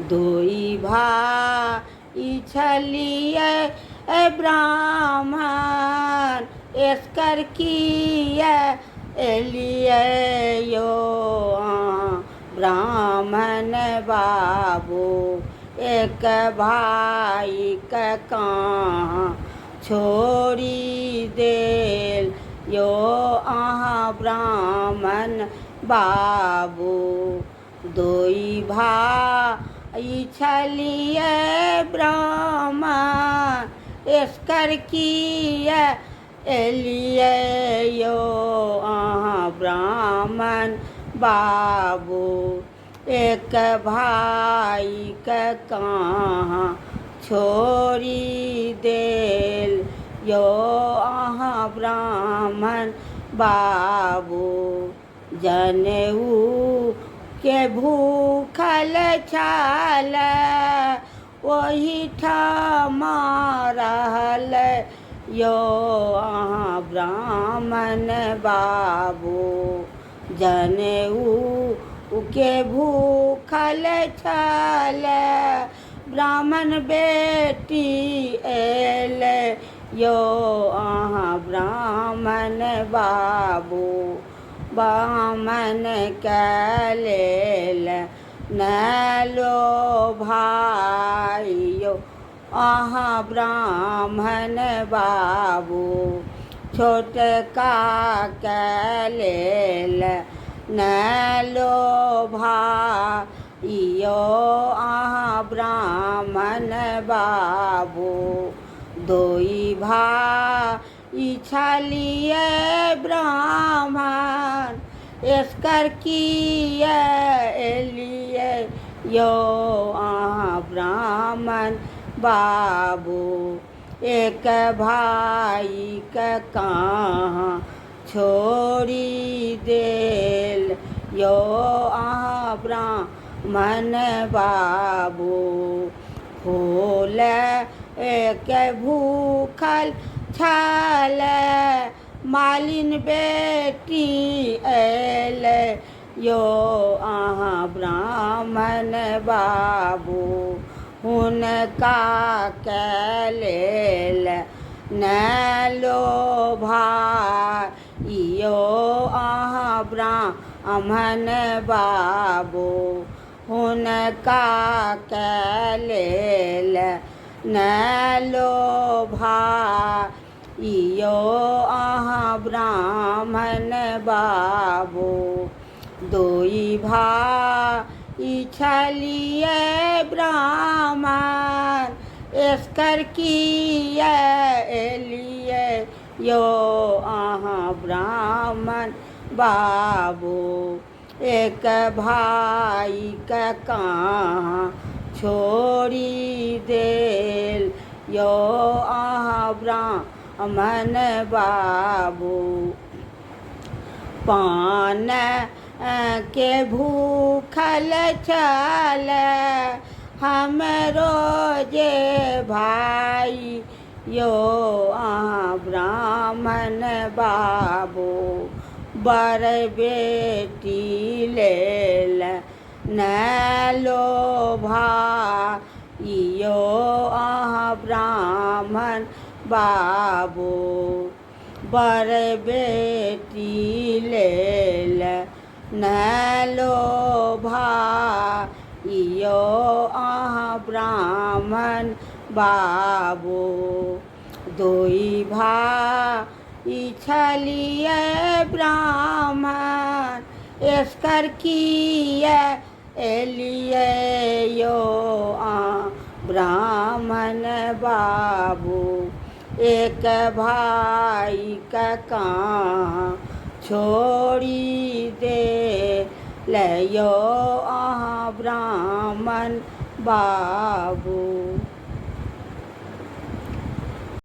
दोई भाई छलिए ब्राह्मण एस्कर किए एलिए यो ब्राह्मण बाबू एक भाई का कहाँ छोड़ी देल यो ब्राह्मण बाबू दोई भाई छलिए ब्राह्मण एस्कर किए एलिए यो ब्राह्मण बाबू एक भाई का कहाँ छोड़ी देल यो ब्राह्मण बाबू जनेऊ के भूखल छाल वही ठमा रहल यो ब्राह्मण बाबू जनेऊ के भूखल छाल ब्राह्मण बेटी एल यो ब्राह्मण बाबू ब्राह्मण कैलेल न लो भाइयो ब्राह्मण बाबू छोटका कैलेल न लो भाइयो ब्राह्मण बाबू दोई भाई छलिए ब्राह्मण एस्कर किए एलिए यो ब्राह्मण बाबू एक भाई का कहाँ छोड़ी देल यो ब्राह्मण बाबू फूल एक भूखल छाल मालिन बेटी एल यो ब्राह्मण बाबू हुनका कैलेल न लो भाइयो ब्राह्मण बाबू हुनका कैलेल न लो भाइयो ब्राह्मण बाबू दोई भाई छलिए ब्राह्मण एस्कर किए एलिए यो ब्राह्मण बाबू एक भाई का कहाँ छोड़ी देल यो ब्राह्मण बाबू पान के भूखल छल हमरो जे भाई यो ब्राह्मण बाबू बर बेटी लेल न लो भाइयो ब्राह्मण बाबू बर बेटी लेल न लो भाइयो ब्राह्मण बाबू दोई भाई छलिए ब्राह्मण एस्कर किए एलिए यो ब्राह्मण बाबू एक भाई का कहाँ छोड़ी दे लयो ब्राह्मण बाबू।